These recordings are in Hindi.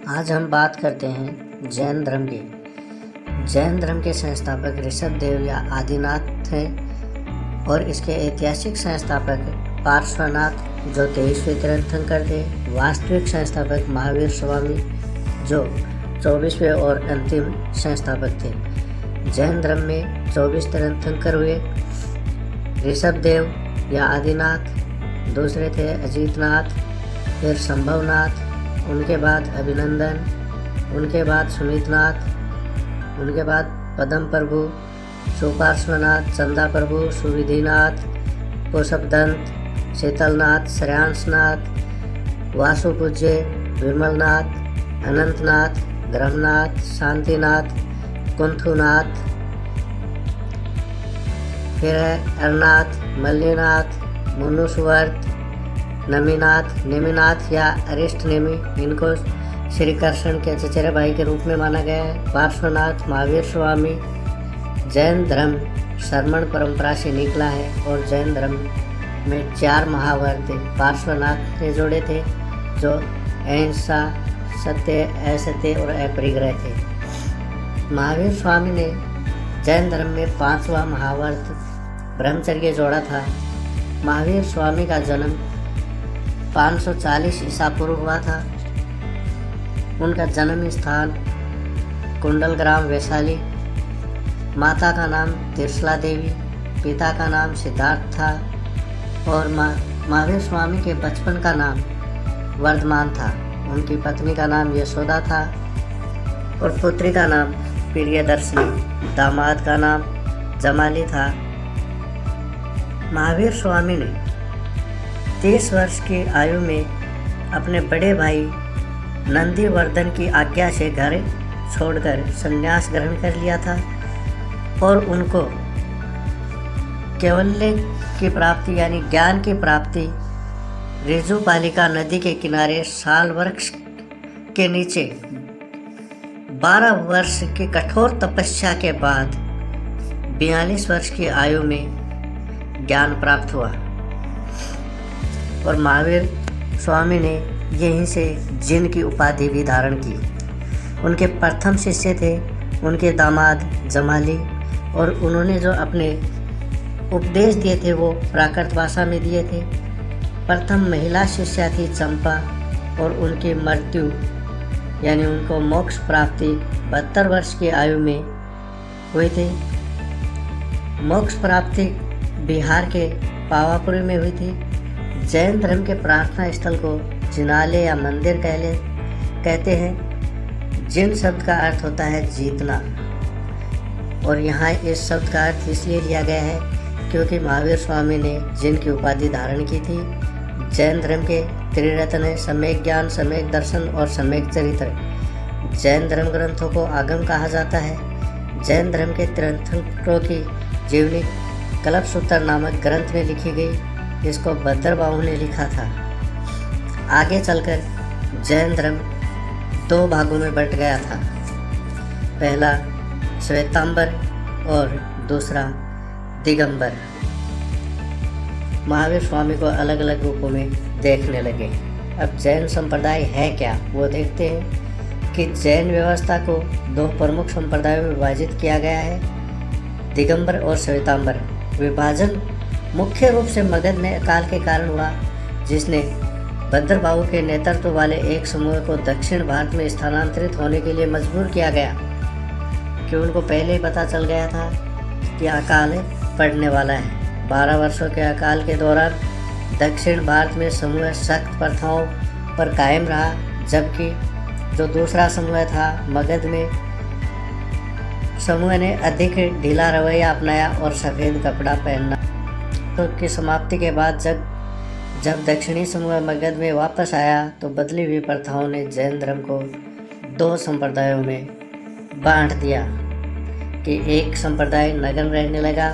आज हम बात करते हैं जैन धर्म की। जैन धर्म के संस्थापक ऋषभ देव या आदिनाथ थे और इसके ऐतिहासिक संस्थापक पार्श्वनाथ जो 23वें तीर्थंकर थे। वास्तविक संस्थापक महावीर स्वामी जो 24वें और अंतिम संस्थापक थे। जैन धर्म में 24 तीर्थंकर हुए। ऋषभ देव या आदिनाथ, दूसरे थे अजीतनाथ, फिर संभवनाथ, उनके बाद अभिनंदन, उनके बाद सुमितनाथ, उनके बाद पद्म प्रभु, सुपार्श्वनाथ, चंदा प्रभु, सुविधिनाथ, कोशपदंत, शीतलनाथ, श्रेयांसनाथ, वासुपूज्य, विमलनाथ, अनंतनाथ, ब्रह्मनाथ, शांतिनाथ, कुंथुनाथ, फिर है अरनाथ, मल्लीनाथ, मुनुस्वर्त, नेमिनाथ या अरिष्ट नेमि, इनको श्री कृष्ण के चचेरे भाई के रूप में माना गया है। पार्श्वनाथ महावीर स्वामी जैन धर्म श्रमण परंपरा से निकला है और जैन धर्म में 4 महाव्रत पार्श्वनाथ ने जोड़े थे जो अहिंसा, सत्य, असत्य और अपरिग्रह थे। महावीर स्वामी ने जैन धर्म में 5वां महाव्रत ब्रह्मचर्य जोड़ा था। महावीर स्वामी का जन्म 540 ईसा पूर्व हुआ था। उनका जन्म स्थान कुंडल ग्राम वैशाली। माता का नाम त्रिशला देवी, पिता का नाम सिद्धार्थ था और महावीर स्वामी के बचपन का नाम वर्धमान था। उनकी पत्नी का नाम यशोदा था और पुत्री का नाम प्रियदर्शनी, दामाद का नाम जमाली था। महावीर स्वामी ने 30 वर्ष की आयु में अपने बड़े भाई नंदीवर्धन की आज्ञा से घर छोड़कर संन्यास ग्रहण कर लिया था और उनको कैवल्य की प्राप्ति यानी ज्ञान की प्राप्ति ऋजुपालिका नदी के किनारे साल वृक्ष के नीचे 12 वर्ष की कठोर तपस्या के बाद 42 वर्ष की आयु में ज्ञान प्राप्त हुआ और महावीर स्वामी ने यहीं से जिन की उपाधि भी धारण की। उनके प्रथम शिष्य थे उनके दामाद जमाली और उन्होंने जो अपने उपदेश दिए थे वो प्राकृत भाषा में दिए थे। प्रथम महिला शिष्या थी चंपा और उनकी मृत्यु यानी उनको मोक्ष प्राप्ति 72 वर्ष की आयु में हुई थी। मोक्ष प्राप्ति बिहार के पावापुरी में हुई थी। जैन धर्म के प्रार्थना स्थल को जिनालय या मंदिर कहते हैं। जिन शब्द का अर्थ होता है जीतना और यहाँ इस शब्द का अर्थ इसलिए लिया गया है क्योंकि महावीर स्वामी ने जिन की उपाधि धारण की थी। जैन धर्म के त्रिरत्न है सम्यक ज्ञान, सम्यक दर्शन और सम्यक चरित्र। जैन धर्म ग्रंथों को आगम कहा जाता है। जैन धर्म के तीर्थंकरों की जीवनी कल्पसूत्र नामक ग्रंथ में लिखी गई। इसको भद्रबाहु ने लिखा था। आगे चलकर जैन धर्म 2 भागों में बंट गया था। पहला श्वेतांबर और दूसरा दिगंबर। महावीर स्वामी को अलग अलग रूपों में देखने लगे। अब जैन संप्रदाय है क्या वो देखते हैं कि जैन व्यवस्था को 2 प्रमुख संप्रदायों में विभाजित किया गया है, दिगंबर और श्वेतांबर। विभाजन मुख्य रूप से मगध में अकाल के कारण हुआ जिसने भद्रबाहु के नेतृत्व वाले एक समूह को दक्षिण भारत में स्थानांतरित होने के लिए मजबूर किया गया कि उनको पहले ही पता चल गया था कि अकाल पड़ने वाला है। 12 वर्षों के अकाल के दौरान दक्षिण भारत में समूह सख्त प्रथाओं पर कायम रहा, जबकि जो दूसरा समूह था मगध में समूह ने अधिक ढीला रवैया अपनाया और सफ़ेद कपड़ा पहनना। तो की समाप्ति के बाद जब दक्षिणी समूह मगध में वापस आया तो बदली हुई प्रथाओं ने जैन धर्म को 2 संप्रदायों में बांट दिया कि एक संप्रदाय नग्न रहने लगा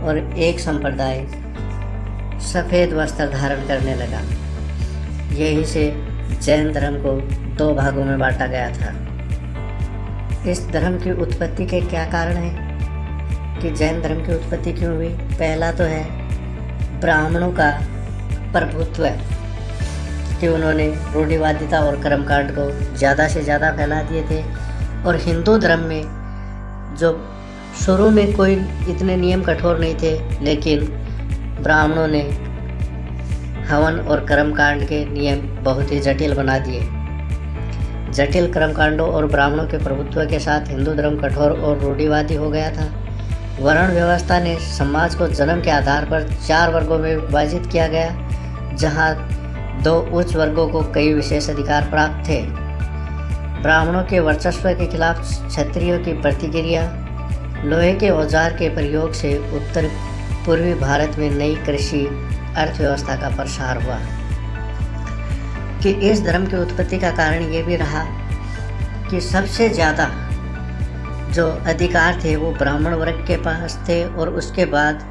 और एक संप्रदाय सफ़ेद वस्त्र धारण करने लगा। यहीं से जैन धर्म को 2 भागों में बांटा गया था। इस धर्म की उत्पत्ति के क्या कारण हैं कि जैन धर्म की उत्पत्ति क्यों हुई? पहला तो है ब्राह्मणों का प्रभुत्व। कि उन्होंने रूढ़िवादिता और कर्मकांड को ज़्यादा से ज़्यादा फैला दिए थे। और हिंदू धर्म में जो शुरू में कोई इतने नियम कठोर नहीं थे, लेकिन ब्राह्मणों ने हवन और कर्मकांड के नियम बहुत ही जटिल बना दिए। जटिल कर्मकांडों और ब्राह्मणों के प्रभुत्व के साथ हिंदू धर्म कठोर और रूढ़िवादी हो गया था। वर्ण व्यवस्था ने समाज को जन्म के आधार पर 4 वर्गों में विभाजित किया गया, जहां 2 उच्च वर्गों को कई विशेष अधिकार प्राप्त थे। ब्राह्मणों के वर्चस्व के खिलाफ क्षत्रियों की प्रतिक्रिया। लोहे के औजार के प्रयोग से उत्तर पूर्वी भारत में नई कृषि अर्थव्यवस्था का प्रसार हुआ। कि इस धर्म की उत्पत्ति का कारण ये भी रहा कि सबसे ज़्यादा जो अधिकार थे वो ब्राह्मण वर्ग के पास थे, और उसके बाद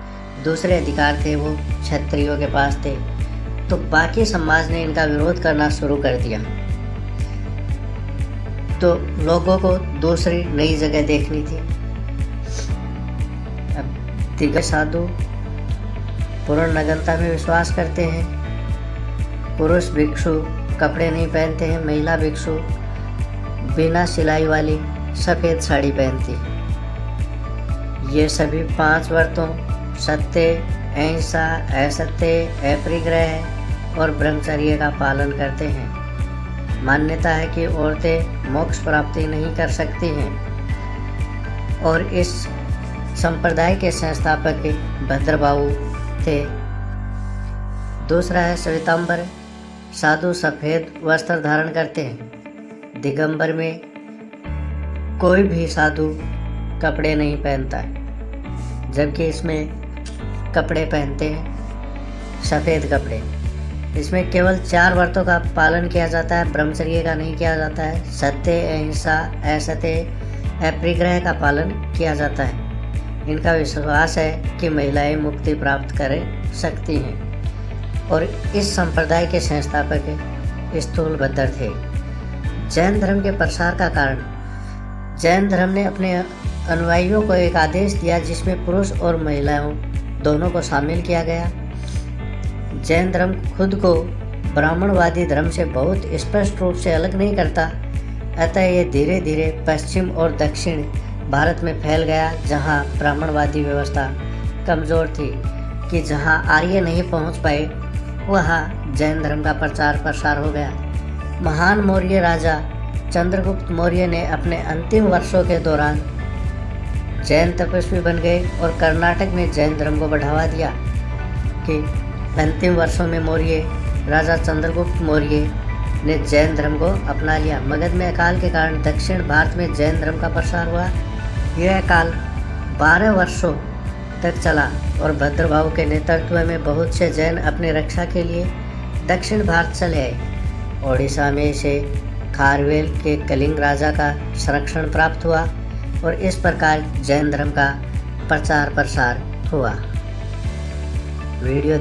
दूसरे अधिकार थे वो क्षत्रियों के पास थे। तो बाकी समाज ने इनका विरोध करना शुरू कर दिया। तो लोगों को दूसरी नई जगह देखनी थी। अब दिग्गज साधु पूर्ण नग्नता में विश्वास करते हैं। पुरुष भिक्षु कपड़े नहीं पहनते हैं। महिला भिक्षु बिना सिलाई वाली सफ़ेद साड़ी पहनती। ये सभी 5 व्रतों सत्य, अहिंसा, असत्य, अपरिग्रह और ब्रह्मचर्य का पालन करते हैं। मान्यता है कि औरतें मोक्ष प्राप्ति नहीं कर सकती हैं, और इस संप्रदाय के संस्थापक भद्रबाहु थे। दूसरा है श्वेतांबर। साधु सफ़ेद वस्त्र धारण करते हैं। दिगंबर में कोई भी साधु कपड़े नहीं पहनता है, जबकि इसमें कपड़े पहनते हैं सफ़ेद कपड़े। इसमें केवल 4 व्रतों का पालन किया जाता है, ब्रह्मचर्य का नहीं किया जाता है। सत्य, अहिंसा, असत्य, अपरिग्रह का पालन किया जाता है। इनका विश्वास है कि महिलाएं मुक्ति प्राप्त कर सकती हैं, और इस संप्रदाय के संस्थापक स्थूलभद्र थे। जैन धर्म के प्रसार का कारण। जैन धर्म ने अपने अनुयायियों को एक आदेश दिया जिसमें पुरुष और महिलाओं दोनों को शामिल किया गया। जैन धर्म खुद को ब्राह्मणवादी धर्म से बहुत स्पष्ट रूप से अलग नहीं करता, अतः ये धीरे धीरे पश्चिम और दक्षिण भारत में फैल गया, जहाँ ब्राह्मणवादी व्यवस्था कमज़ोर थी। कि जहाँ आर्य नहीं पहुँच पाए वहाँ जैन धर्म का प्रचार प्रसार हो गया। महान मौर्य राजा चंद्रगुप्त मौर्य ने अपने अंतिम वर्षों के दौरान जैन तपस्वी बन गए और कर्नाटक में जैन धर्म को बढ़ावा दिया। कि अंतिम वर्षों में मौर्य राजा चंद्रगुप्त मौर्य ने जैन धर्म को अपना लिया। मगध में अकाल के कारण दक्षिण भारत में जैन धर्म का प्रसार हुआ। यह अकाल 12 वर्षों तक चला, और भद्रबाहु के नेतृत्व में बहुत से जैन अपनी रक्षा के लिए दक्षिण भारत चले आए। ओडिशा में इसे खारवेल के कलिंग राजा का संरक्षण प्राप्त हुआ, और इस प्रकार जैन धर्म का प्रचार प्रसार हुआ। वीडियो